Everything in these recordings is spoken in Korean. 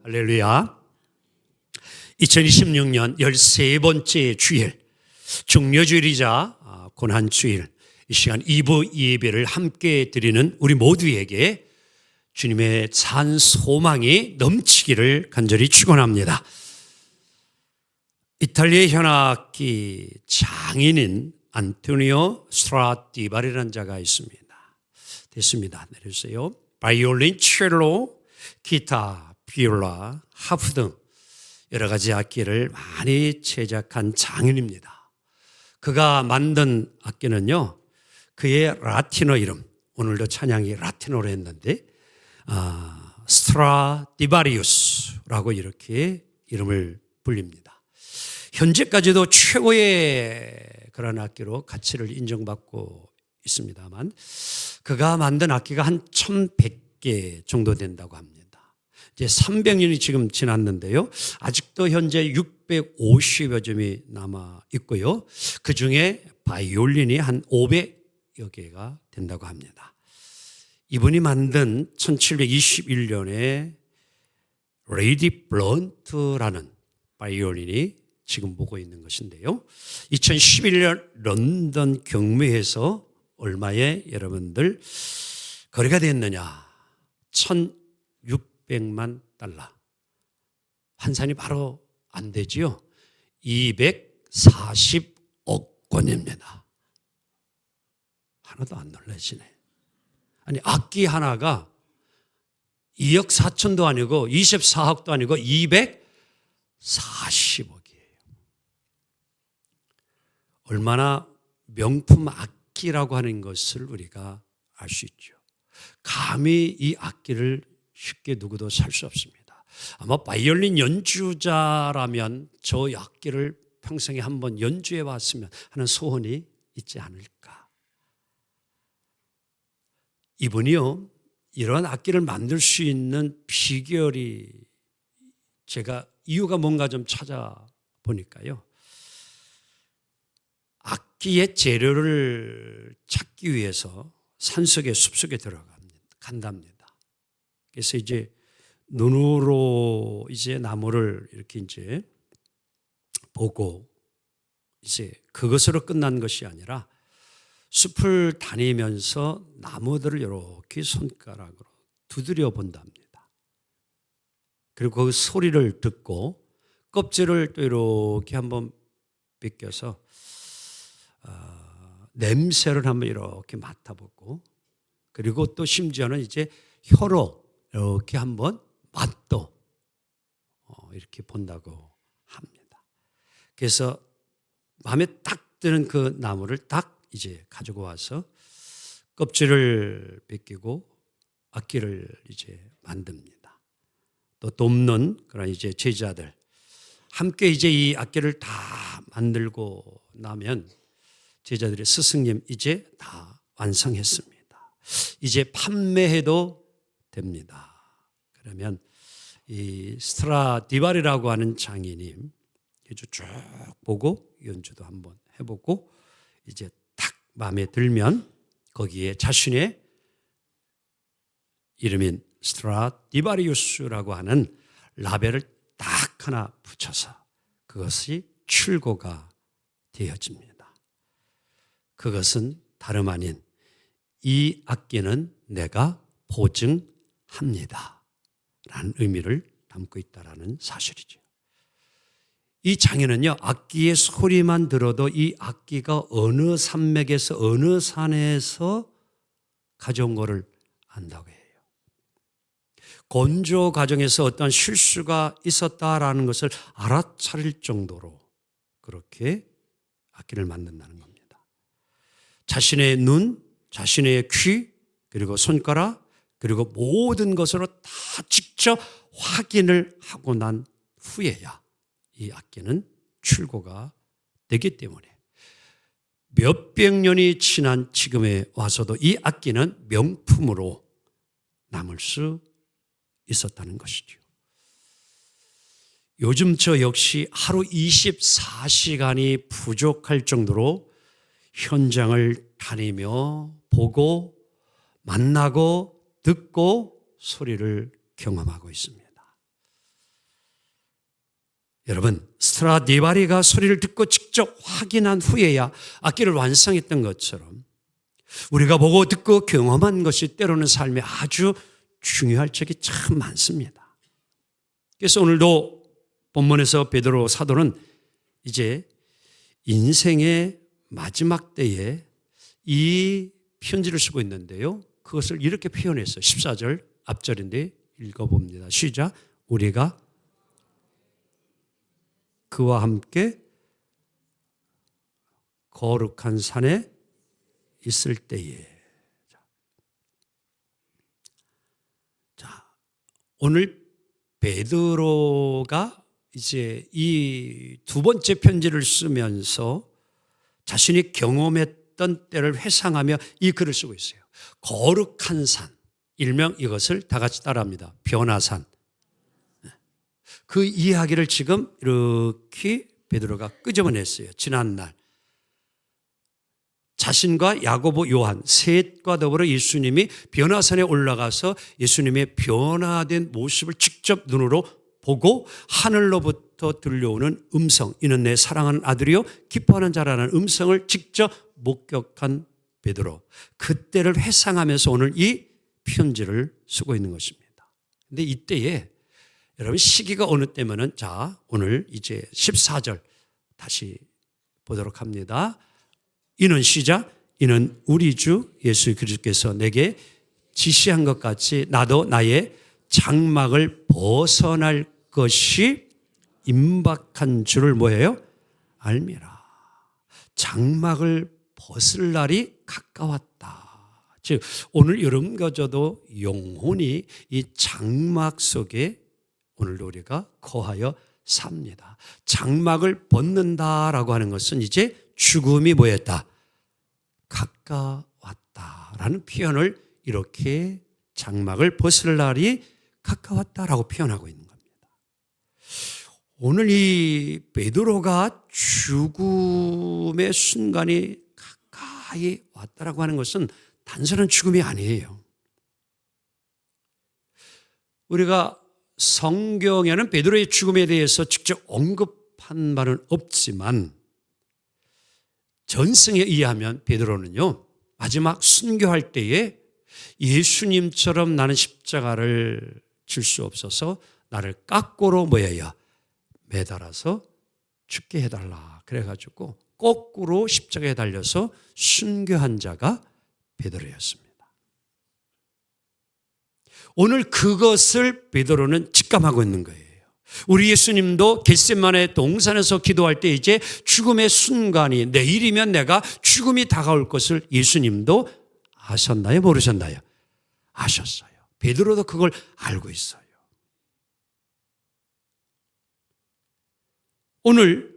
할렐루야. 2026년 13번째 주일, 중려주일이자 고난주일, 이 시간 2부 예배를 함께 드리는 우리 모두에게 주님의 산 소망이 넘치기를 간절히 축원합니다. 이탈리아 현악기 장인인 안토니오 스트라디바리라는 자가 있습니다. 됐습니다. 내려주세요. 바이올린, 첼로, 기타, 비올라, 하프 등 여러 가지 악기를 많이 제작한 장인입니다. 그가 만든 악기는요, 그의 라틴어 이름, 오늘도 찬양이 라틴어로 했는데 스트라디바리우스라고 이렇게 이름을 불립니다. 현재까지도 최고의 그런 악기로 가치를 인정받고 있습니다만 그가 만든 악기가 한 1100개 정도 된다고 합니다. 이제 300년이 지금 지났는데요. 아직도 현재 650여 점이 남아 있고요. 그중에 바이올린이 한 500여 개가 된다고 합니다. 이분이 만든 1721년에 레이디 블런트라는 바이올린이 지금 보고 있는 것인데요. 2011년 런던 경매에서 얼마에 여러분들 거래가 됐느냐? 1,600만 달러. 환산이 바로 안 되지요. 240억 원입니다. 하나도 안 놀라시네. 아니, 악기 하나가 2억 4천도 아니고 24억도 아니고 240억이에요. 얼마나 명품 악기라고 하는 것을 우리가 알 수 있죠. 감히 이 악기를 쉽게 누구도 살 수 없습니다. 아마 바이올린 연주자라면 저 악기를 평생에 한번 연주해 봤으면 하는 소원이 있지 않을까. 이분이요, 이런 악기를 만들 수 있는 비결이 제가 이유가 뭔가 좀 찾아보니까요. 악기의 재료를 찾기 위해서 산속에 숲속에 들어간답니다. 그래서 이제 눈으로 이제 나무를 이렇게 이제 보고 이제 그것으로 끝난 것이 아니라 숲을 다니면서 나무들을 이렇게 손가락으로 두드려 본답니다. 그리고 그 소리를 듣고 껍질을 또 이렇게 한번 벗겨서 냄새를 한번 이렇게 맡아보고 그리고 또 심지어는 이제 혀로 이렇게 한번 맛도 이렇게 본다고 합니다. 그래서 마음에 딱 드는 그 나무를 딱 이제 가지고 와서 껍질을 벗기고 악기를 이제 만듭니다. 또 돕는 그런 이제 제자들 함께 이제 이 악기를 다 만들고 나면 제자들의 스승님 이제 다 완성했습니다. 이제 판매해도 됩니다. 그러면 이 스트라디바리라고 하는 장인이 쭉 보고 연주도 한번 해보고 이제 딱 마음에 들면 거기에 자신의 이름인 스트라디바리우스라고 하는 라벨을 딱 하나 붙여서 그것이 출고가 되어집니다. 그것은 다름 아닌 이 악기는 내가 보증합니다 라는 의미를 담고 있다는 사실이죠. 이 장인은요, 악기의 소리만 들어도 이 악기가 어느 산맥에서 어느 산에서 가져온 것을 안다고 해요. 건조 과정에서 어떤 실수가 있었다라는 것을 알아차릴 정도로 그렇게 악기를 만든다는 겁니다. 자신의 눈, 자신의 귀, 그리고 손가락, 그리고 모든 것으로 다 직접 확인을 하고 난 후에야 이 악기는 출고가 되기 때문에 몇백 년이 지난 지금에 와서도 이 악기는 명품으로 남을 수 있었다는 것이죠. 요즘 저 역시 하루 24시간이 부족할 정도로 현장을 다니며 보고 만나고 듣고 소리를 경험하고 있습니다. 여러분, 스트라디바리가 소리를 듣고 직접 확인한 후에야 악기를 완성했던 것처럼 우리가 보고 듣고 경험한 것이 때로는 삶에 아주 중요할 적이 참 많습니다. 그래서 오늘도 본문에서 베드로 사도는 이제 인생의 마지막 때에 이 편지를 쓰고 있는데요. 그것을 이렇게 표현했어요. 14절 앞절인데 읽어봅니다. 시작. 우리가 그와 함께 거룩한 산에 있을 때에. 자, 오늘 베드로가 이제 이 두 번째 편지를 쓰면서 자신이 경험했던 때를 회상하며 이 글을 쓰고 있어요. 거룩한 산, 일명 이것을 다 같이 따라합니다. 변화산. 그 이야기를 지금 이렇게 베드로가 끄집어냈어요. 지난날 자신과 야고보, 요한 셋과 더불어 예수님이 변화산에 올라가서 예수님의 변화된 모습을 직접 눈으로 보고 하늘로부터 들려오는 음성, 이는 내 사랑하는 아들이요 기뻐하는 자라는 음성을 직접 목격한 베드로. 그때를 회상하면서 오늘 이 편지를 쓰고 있는 것입니다. 그런데 이때에 여러분 시기가 어느 때면은 자 오늘 이제 14절 다시 보도록 합니다. 이는 시작. 이는 우리 주 예수 그리스도께서 내게 지시한 것 같이 나도 나의 장막을 벗어날 것이 임박한 줄을 뭐예요? 알미라. 장막을 벗을 날이 가까웠다. 즉 오늘 여러분과 저도 영혼이 이 장막 속에 오늘도 우리가 거하여 삽니다. 장막을 벗는다라고 하는 것은 이제 죽음이 뭐였다? 가까웠다라는 표현을 이렇게 장막을 벗을 날이 가까웠다라고 표현하고 있는 겁니다. 오늘 이 베드로가 죽음의 순간이 가까이 왔다라고 하는 것은 단순한 죽음이 아니에요. 우리가 성경에는 베드로의 죽음에 대해서 직접 언급한 바는 없지만 전승에 의하면 베드로는요 마지막 순교할 때에 예수님처럼 나는 십자가를 질 수 없어서 나를 깎고로 뭐예요? 매달아서 죽게 해달라. 그래가지고 거꾸로 십자가에 달려서 순교한 자가 베드로였습니다. 오늘 그것을 베드로는 직감하고 있는 거예요. 우리 예수님도 겟세마네 동산에서 기도할 때 이제 죽음의 순간이 내일이면 내가 죽음이 다가올 것을 예수님도 아셨나요? 모르셨나요? 아셨어요. 베드로도 그걸 알고 있어요. 오늘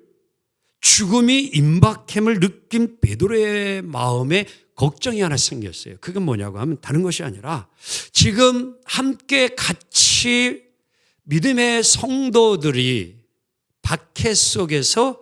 죽음이 임박함을 느낀 베드로의 마음에 걱정이 하나 생겼어요. 그게 뭐냐고 하면 다른 것이 아니라 지금 함께 같이 믿음의 성도들이 박해 속에서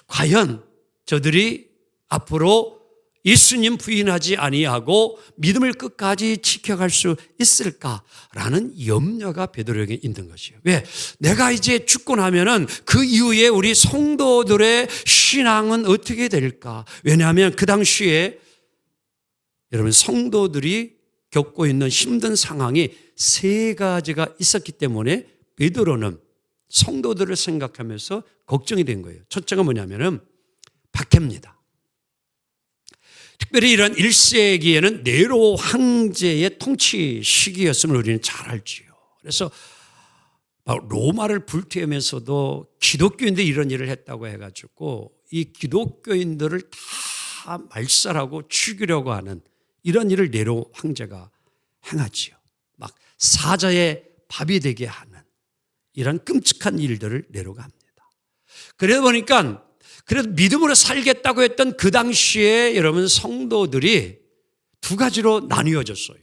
과연 저들이 앞으로 예수님 부인하지 아니하고 믿음을 끝까지 지켜갈 수 있을까라는 염려가 베드로에게 있는 것이에요. 왜? 내가 이제 죽고 나면은 그 이후에 우리 성도들의 신앙은 어떻게 될까? 왜냐하면 그 당시에 여러분 성도들이 겪고 있는 힘든 상황이 세 가지가 있었기 때문에 베드로는 성도들을 생각하면서 걱정이 된 거예요. 첫째가 뭐냐면은 박해입니다. 특별히 이런 1세기에는 네로 황제의 통치 시기였음을 우리는 잘 알지요. 그래서 로마를 불태우면서도 기독교인들이 이런 일을 했다고 해가지고 이 기독교인들을 다 말살하고 죽이려고 하는 이런 일을 네로 황제가 행하지요. 막 사자의 밥이 되게 하는 이런 끔찍한 일들을 네로가 합니다. 그러다 보니까 그래도 믿음으로 살겠다고 했던 그 당시에 여러분 성도들이 두 가지로 나뉘어졌어요.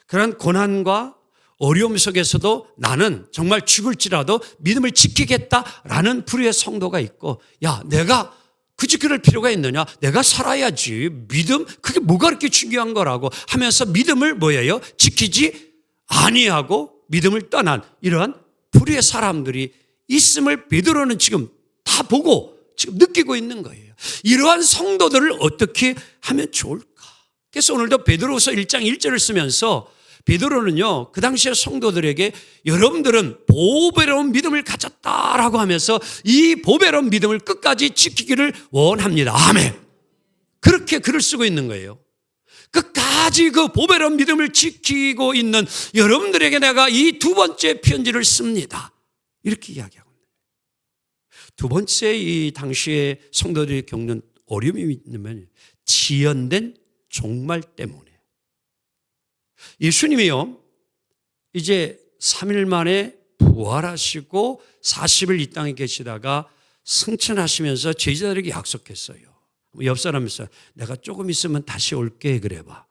그런 고난과 어려움 속에서도 나는 정말 죽을지라도 믿음을 지키겠다라는 불의의 성도가 있고, 야, 내가 굳이 그럴 필요가 있느냐? 내가 살아야지. 믿음? 그게 뭐가 그렇게 중요한 거라고 하면서 믿음을 뭐예요? 지키지 아니하고 믿음을 떠난 이러한 불의의 사람들이 있음을 베드로는 지금 다 보고 지금 느끼고 있는 거예요. 이러한 성도들을 어떻게 하면 좋을까? 그래서 오늘도 베드로후서 1장 1절을 쓰면서 베드로는요, 그 당시의 성도들에게 여러분들은 보배로운 믿음을 가졌다라고 하면서 이 보배로운 믿음을 끝까지 지키기를 원합니다. 아멘. 그렇게 글을 쓰고 있는 거예요. 끝까지 그 보배로운 믿음을 지키고 있는 여러분들에게 내가 이 두 번째 편지를 씁니다. 이렇게 이야기하고 있는 거예요. 두 번째 이 당시에 성도들이 겪는 어려움이 있는 지연된 종말 때문에. 예수님이요, 이제 3일 만에 부활하시고 40일 이 땅에 계시다가 승천하시면서 제자들에게 약속했어요. 옆 사람에서 내가 조금 있으면 다시 올게 그래봐.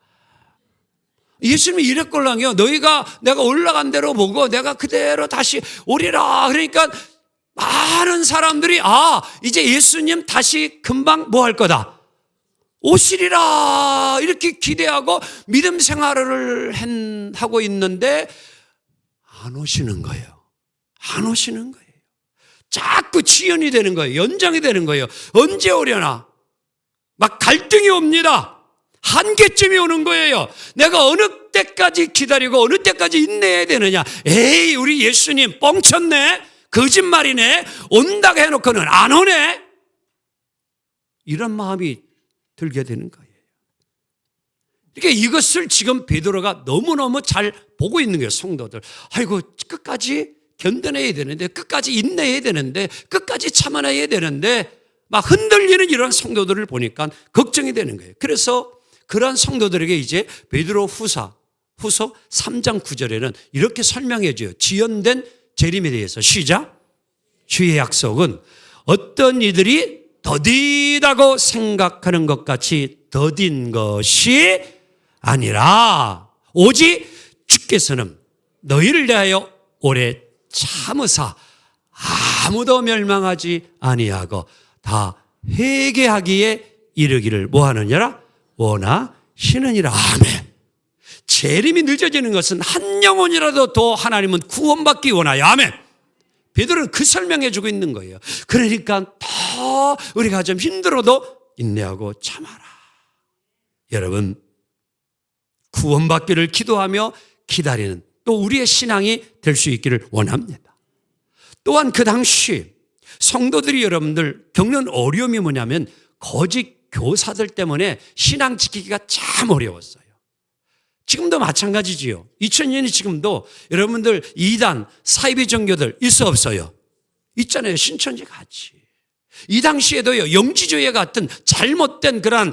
예수님이 이랬걸랑요. 너희가 내가 올라간 대로 보고 내가 그대로 다시 오리라. 그러니까 많은 사람들이 이제 예수님 다시 금방 뭐 할 거다? 오시리라 이렇게 기대하고 믿음 생활을 하고 있는데 안 오시는 거예요. 안 오시는 거예요. 자꾸 지연이 되는 거예요. 연장이 되는 거예요. 언제 오려나? 막 갈등이 옵니다. 한계점이 오는 거예요. 내가 어느 때까지 기다리고 어느 때까지 인내해야 되느냐. 에이, 우리 예수님 뻥쳤네. 거짓말이네. 온다고 해놓고는 안 오네. 이런 마음이 들게 되는 거예요. 그러니까 이것을 지금 베드로가 너무너무 잘 보고 있는 거예요. 성도들. 아이고, 끝까지 견뎌내야 되는데, 끝까지 인내해야 되는데, 끝까지 참아내야 되는데 막 흔들리는 이런 성도들을 보니까 걱정이 되는 거예요. 그래서 그러한 성도들에게 이제 베드로 후서 3장 9절에는 이렇게 설명해 줘요. 지연된 재림에 대해서. 시작. 주의 약속은 어떤 이들이 더디다고 생각하는 것 같이 더딘 것이 아니라 오직 주께서는 너희를 대하여 오래 참으사 아무도 멸망하지 아니하고 다 회개하기에 이르기를 뭐하느냐라? 원하시느니라. 아멘. 재림이 늦어지는 것은 한 영혼이라도 더 하나님은 구원받기 원하여. 아멘. 베드로는 그 설명해 주고 있는 거예요. 그러니까 더 우리가 좀 힘들어도 인내하고 참아라. 여러분, 구원받기를 기도하며 기다리는 또 우리의 신앙이 될 수 있기를 원합니다. 또한 그 당시 성도들이 여러분들 겪는 어려움이 뭐냐면 거짓 교사들 때문에 신앙 지키기가 참 어려웠어요. 지금도 마찬가지지요. 2000년이 지금도 여러분들 이단, 사이비 종교들 있어 없어요? 있잖아요. 신천지 같이. 이 당시에도요, 영지주의 같은 잘못된 그런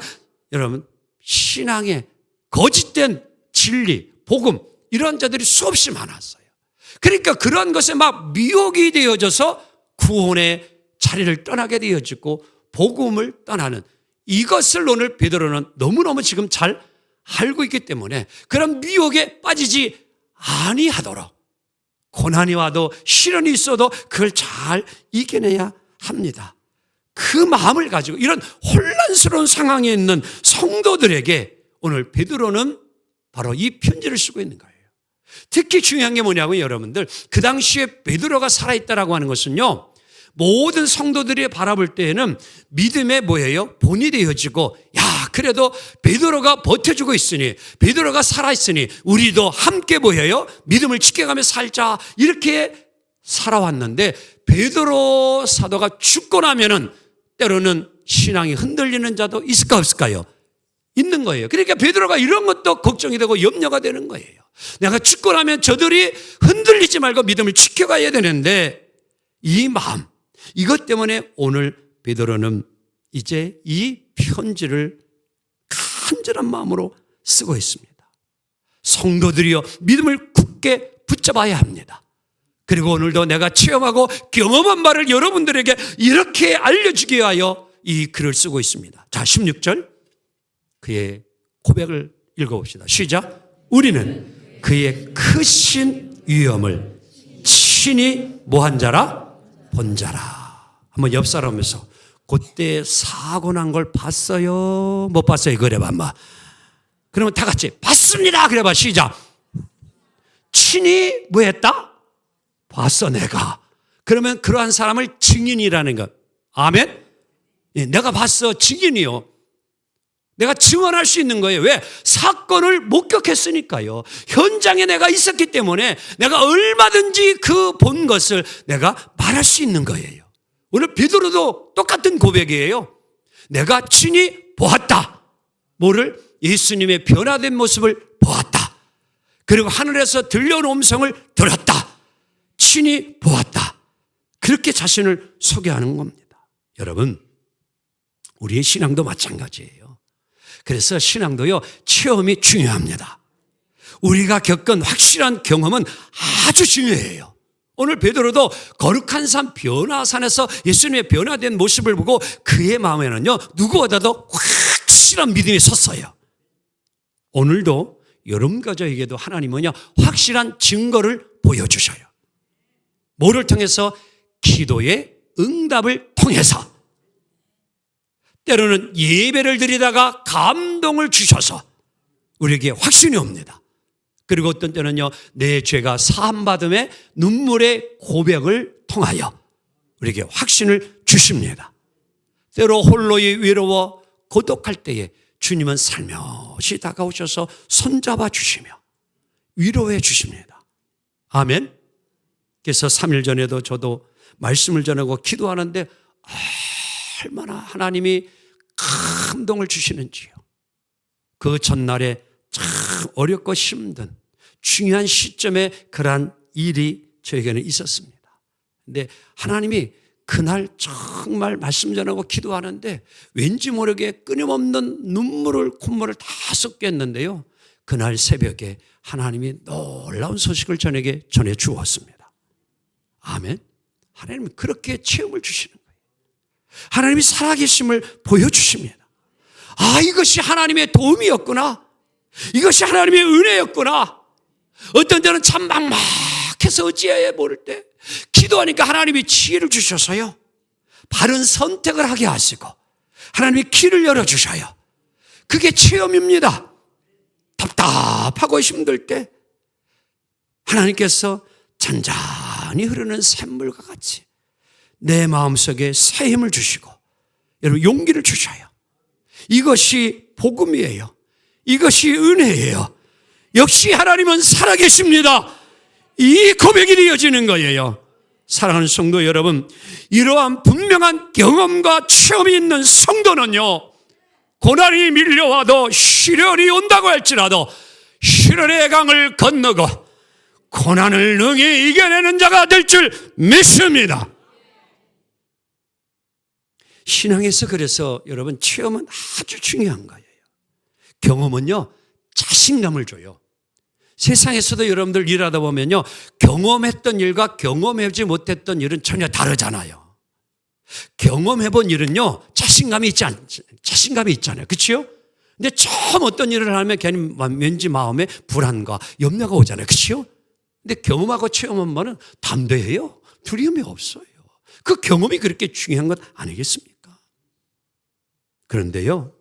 여러분 신앙의 거짓된 진리, 복음 이런 자들이 수없이 많았어요. 그러니까 그런 것에 막 미혹이 되어져서 구원의 자리를 떠나게 되어지고 복음을 떠나는 이것을 오늘 베드로는 너무너무 지금 잘 알고 있기 때문에 그런 미혹에 빠지지 아니하도록 고난이 와도 시련이 있어도 그걸 잘 이겨내야 합니다. 그 마음을 가지고 이런 혼란스러운 상황에 있는 성도들에게 오늘 베드로는 바로 이 편지를 쓰고 있는 거예요. 특히 중요한 게 뭐냐면 여러분들 그 당시에 베드로가 살아있다라고 하는 것은요, 모든 성도들이 바라볼 때에는 믿음의 뭐예요? 본이 되어지고 그래도 베드로가 버텨주고 있으니 베드로가 살아있으니 우리도 함께 뭐예요? 믿음을 지켜가며 살자 이렇게 살아왔는데 베드로 사도가 죽고 나면은 때로는 신앙이 흔들리는 자도 있을까 없을까요? 있는 거예요. 그러니까 베드로가 이런 것도 걱정이 되고 염려가 되는 거예요. 내가 죽고 나면 저들이 흔들리지 말고 믿음을 지켜가야 되는데 이 마음 이것 때문에 오늘 베드로는 이제 이 편지를 간절한 마음으로 쓰고 있습니다. 성도들이여 믿음을 굳게 붙잡아야 합니다. 그리고 오늘도 내가 체험하고 경험한 바를 여러분들에게 이렇게 알려주기 위하여 이 글을 쓰고 있습니다. 자, 16절 그의 고백을 읽어봅시다. 시작. 우리는 그의 크신 위엄을 친히 뭐한 자라? 본 자라. 한번 옆 사람에서 그때 사고 난 걸 봤어요? 못 봤어요? 그래봐 한번. 그러면 다 같이 봤습니다. 그래봐. 시작. 친히 뭐 했다? 봤어 내가. 그러면 그러한 사람을 증인이라는 것. 아멘? 예, 내가 봤어. 증인이요. 내가 증언할 수 있는 거예요. 왜? 사건을 목격했으니까요. 현장에 내가 있었기 때문에 내가 얼마든지 그 본 것을 내가 말할 수 있는 거예요. 오늘 베드로도 똑같은 고백이에요. 내가 친히 보았다. 뭐를? 예수님의 변화된 모습을 보았다. 그리고 하늘에서 들려온 음성을 들었다. 친히 보았다. 그렇게 자신을 소개하는 겁니다. 여러분, 우리의 신앙도 마찬가지예요. 그래서 신앙도요, 체험이 중요합니다. 우리가 겪은 확실한 경험은 아주 중요해요. 오늘 베드로도 거룩한 산 변화산에서 예수님의 변화된 모습을 보고 그의 마음에는요, 누구보다도 확실한 믿음이 섰어요. 오늘도 여러분 가족에게도 하나님은요, 확실한 증거를 보여주셔요. 뭐를 통해서? 기도의 응답을 통해서. 때로는 예배를 드리다가 감동을 주셔서 우리에게 확신이 옵니다. 그리고 어떤 때는요, 내 죄가 사함받음의 눈물의 고백을 통하여 우리에게 확신을 주십니다. 때로 홀로이 외로워 고독할 때에 주님은 살며시 다가오셔서 손잡아 주시며 위로해 주십니다. 아멘. 그래서 3일 전에도 저도 말씀을 전하고 기도하는데 얼마나 하나님이 감동을 주시는지요. 그 전날에 참 어렵고 힘든 중요한 시점에 그러한 일이 저에게는 있었습니다. 근데 하나님이 그날 정말 말씀 전하고 기도하는데 왠지 모르게 끊임없는 콧물을 다 쏟게 했는데요. 그날 새벽에 하나님이 놀라운 소식을 저에게 전해 주었습니다. 아멘. 하나님은 그렇게 체험을 주시는 거예요. 하나님이 살아계심을 보여주십니다. 아, 이것이 하나님의 도움이었구나. 이것이 하나님의 은혜였구나. 어떤 때는 참 막막해서 어찌해야 모를 때 기도하니까 하나님이 지혜를 주셔서요, 바른 선택을 하게 하시고 하나님이 길을 열어주셔요. 그게 체험입니다. 답답하고 힘들 때 하나님께서 잔잔히 흐르는 샘물과 같이 내 마음속에 새 힘을 주시고 여러분 용기를 주셔요. 이것이 복음이에요. 이것이 은혜예요. 역시 하나님은 살아계십니다. 이 고백이 이어지는 거예요. 사랑하는 성도 여러분, 이러한 분명한 경험과 체험이 있는 성도는요, 고난이 밀려와도 시련이 온다고 할지라도 시련의 강을 건너고 고난을 능히 이겨내는 자가 될 줄 믿습니다. 신앙에서 그래서 여러분 체험은 아주 중요한 거예요. 경험은요, 자신감을 줘요. 세상에서도 여러분들 일하다 보면요, 경험했던 일과 경험하지 못했던 일은 전혀 다르잖아요. 경험해본 일은요, 자신감이 있잖아요. 그렇죠? 근데 처음 어떤 일을 하면 괜히 왠지 마음에 불안과 염려가 오잖아요. 그렇죠? 근데 경험하고 체험하면 담대해요. 두려움이 없어요. 그 경험이 그렇게 중요한 것 아니겠습니까? 그런데요,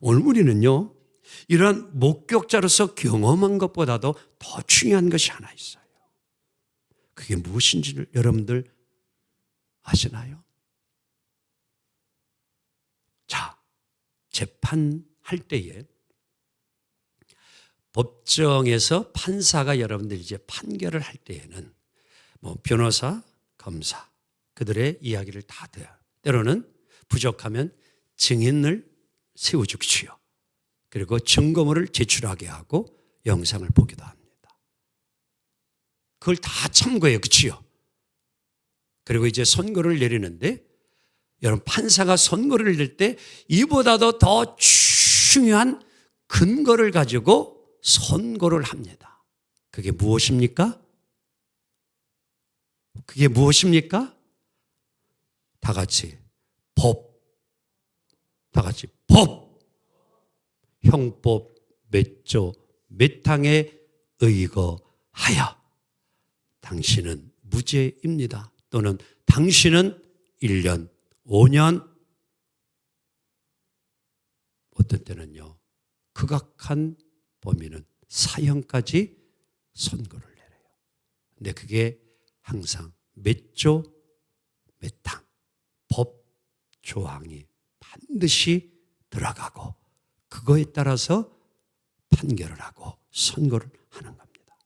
오늘 우리는요, 이런 목격자로서 경험한 것보다도 더 중요한 것이 하나 있어요. 그게 무엇인지를 여러분들 아시나요? 자, 재판할 때에 법정에서 판사가 여러분들 이제 판결을 할 때에는 뭐 변호사, 검사 그들의 이야기를 다 들어요. 때로는 부족하면 증인을 세워주지요. 그리고 증거물을 제출하게 하고 영상을 보기도 합니다. 그걸 다 참고해요. 그렇지요? 그리고 이제 선고를 내리는데 여러분 판사가 선고를 낼 때 이보다도 더 중요한 근거를 가지고 선고를 합니다. 그게 무엇입니까? 그게 무엇입니까? 다 같이 법. 다 같이 법. 형법 몇 조 몇 항에 의거하여 당신은 무죄입니다. 또는 당신은 1년, 5년, 어떤 때는요, 극악한 범인은 사형까지 선고를 내려요. 근데 그게 항상 몇 조, 몇 항, 법 조항이 반드시 들어가고 그거에 따라서 판결을 하고 선고를 하는 겁니다.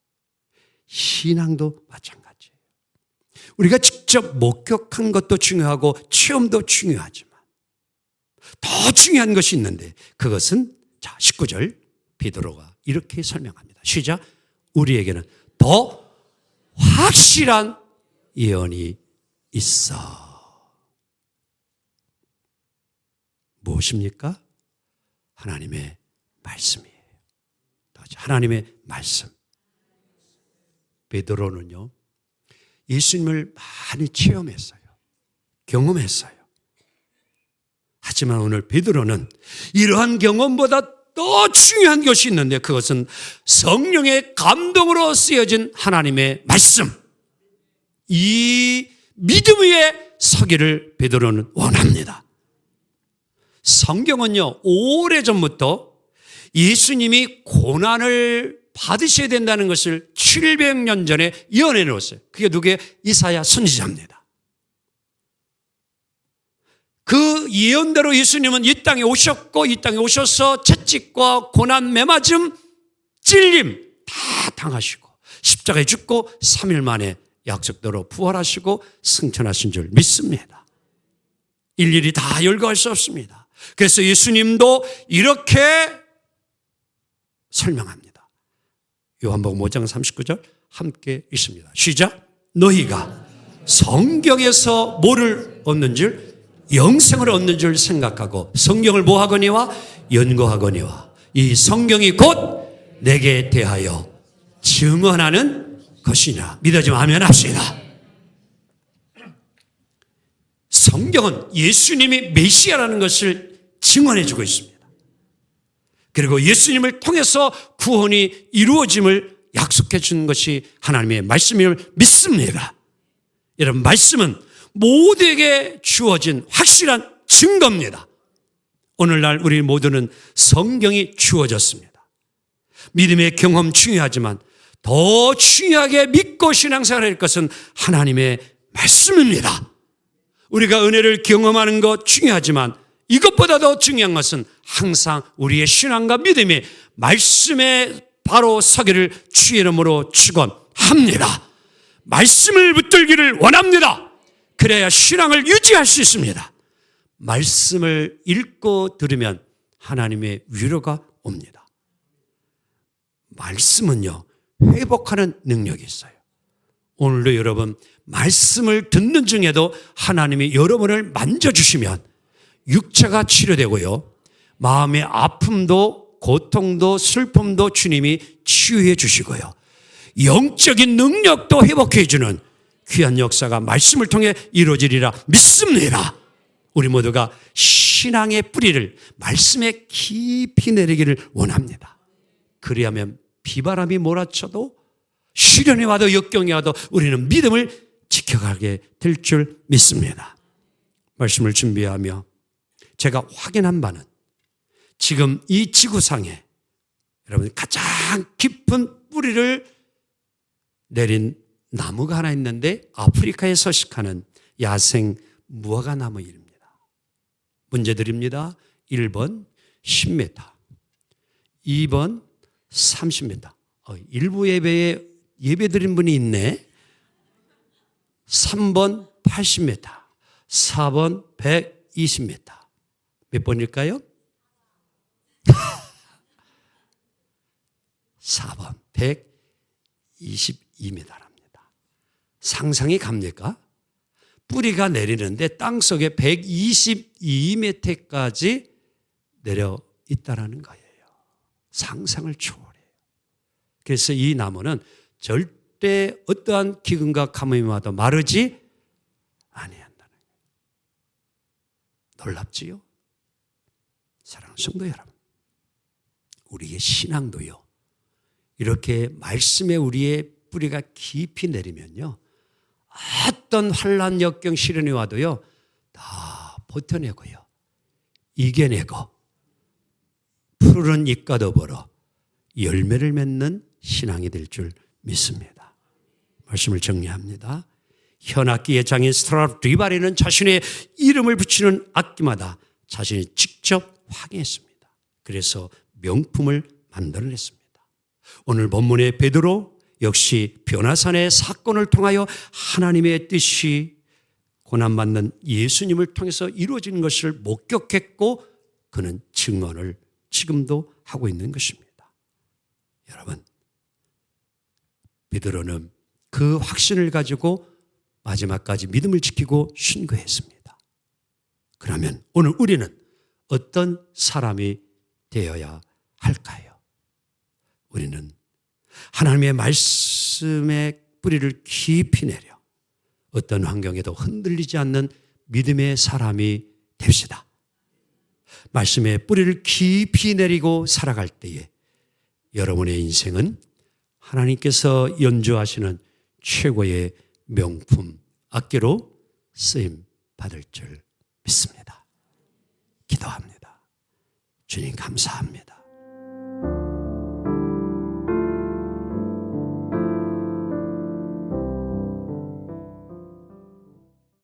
신앙도 마찬가지예요. 우리가 직접 목격한 것도 중요하고 체험도 중요하지만 더 중요한 것이 있는데 그것은 19절 베드로가 이렇게 설명합니다. 시작. 우리에게는 더 확실한 예언이 있어. 무엇입니까? 하나님의 말씀이에요. 하나님의 말씀. 베드로는요, 예수님을 많이 체험했어요. 경험했어요. 하지만 오늘 베드로는 이러한 경험보다 더 중요한 것이 있는데 그것은 성령의 감동으로 쓰여진 하나님의 말씀. 이 믿음 위에 서기를 베드로는 원합니다. 성경은요, 오래전부터 예수님이 고난을 받으셔야 된다는 것을 700년 전에 예언해 놓았어요. 그게 누구예요? 이사야 선지자입니다. 그 예언대로 예수님은 이 땅에 오셨고 이 땅에 오셔서 채찍과 고난, 매맞음, 찔림 다 당하시고 십자가에 죽고 3일 만에 약속대로 부활하시고 승천하신 줄 믿습니다. 일일이 다 열거할 수 없습니다. 그래서 예수님도 이렇게 설명합니다. 요한복음 5장 39절 함께 읽습니다. 시작. 너희가 성경에서 뭐를 얻는 줄, 영생을 얻는 줄 생각하고 성경을 뭐하거니와 연구하거니와 이 성경이 곧 내게 대하여 증언하는 것이냐. 믿어지면 아멘 합시다. 성경은 예수님이 메시아라는 것을 증언해주고 있습니다. 그리고 예수님을 통해서 구원이 이루어짐을 약속해 주는 것이 하나님의 말씀임을 믿습니다. 여러분, 말씀은 모두에게 주어진 확실한 증거입니다. 오늘날 우리 모두는 성경이 주어졌습니다. 믿음의 경험 중요하지만 더 중요하게 믿고 신앙생활을 할 것은 하나님의 말씀입니다. 우리가 은혜를 경험하는 것 중요하지만 이것보다 더 중요한 것은 항상 우리의 신앙과 믿음이 말씀에 바로 서기를 주의 이름으로 축원합니다. 말씀을 붙들기를 원합니다. 그래야 신앙을 유지할 수 있습니다. 말씀을 읽고 들으면 하나님의 위로가 옵니다. 말씀은요, 회복하는 능력이 있어요. 오늘도 여러분 말씀을 듣는 중에도 하나님이 여러분을 만져주시면 육체가 치료되고요, 마음의 아픔도 고통도 슬픔도 주님이 치유해 주시고요, 영적인 능력도 회복해 주는 귀한 역사가 말씀을 통해 이루어지리라 믿습니다. 우리 모두가 신앙의 뿌리를 말씀에 깊이 내리기를 원합니다. 그리하면 비바람이 몰아쳐도 시련이 와도 역경이 와도 우리는 믿음을 지켜가게 될 줄 믿습니다. 말씀을 준비하며 제가 확인한 바는 지금 이 지구상에 여러분 가장 깊은 뿌리를 내린 나무가 하나 있는데 아프리카에 서식하는 야생 무화과나무 일입니다. 문제 드립니다. 1번 10m, 2번 30m. 일부 예배에 예배 드린 분이 있네. 3번 80m, 4번 120m. 몇 번일까요? 4번 122m랍니다. 상상이 갑니까? 뿌리가 내리는데 땅속에 122m까지 내려 있다라는 거예요. 상상을 초월해요. 그래서 이 나무는 절대 어떠한 기근과 가뭄이 와도 마르지 아니한다는 거예요. 놀랍지요? 사랑하는 성도 여러분, 우리의 신앙도요, 이렇게 말씀에 우리의 뿌리가 깊이 내리면요, 어떤 환난, 역경, 시련이 와도요 다 버텨내고요, 이겨내고 푸른 잎과 더불어 열매를 맺는 신앙이 될 줄 믿습니다. 말씀을 정리합니다. 현악기의 장인 스트라디바리는 자신의 이름을 붙이는 악기마다 자신이 직접 확인했습니다. 그래서 명품을 만들어냈습니다. 오늘 본문의 베드로 역시 변화산의 사건을 통하여 하나님의 뜻이 고난받는 예수님을 통해서 이루어진 것을 목격했고 그는 증언을 지금도 하고 있는 것입니다. 여러분, 베드로는 그 확신을 가지고 마지막까지 믿음을 지키고 순교했습니다. 그러면 오늘 우리는 어떤 사람이 되어야 할까요? 우리는 하나님의 말씀의 뿌리를 깊이 내려 어떤 환경에도 흔들리지 않는 믿음의 사람이 됩시다. 말씀의 뿌리를 깊이 내리고 살아갈 때에 여러분의 인생은 하나님께서 연주하시는 최고의 명품 악기로 쓰임 받을 줄 믿습니다. 기도합니다. 주님 감사합니다.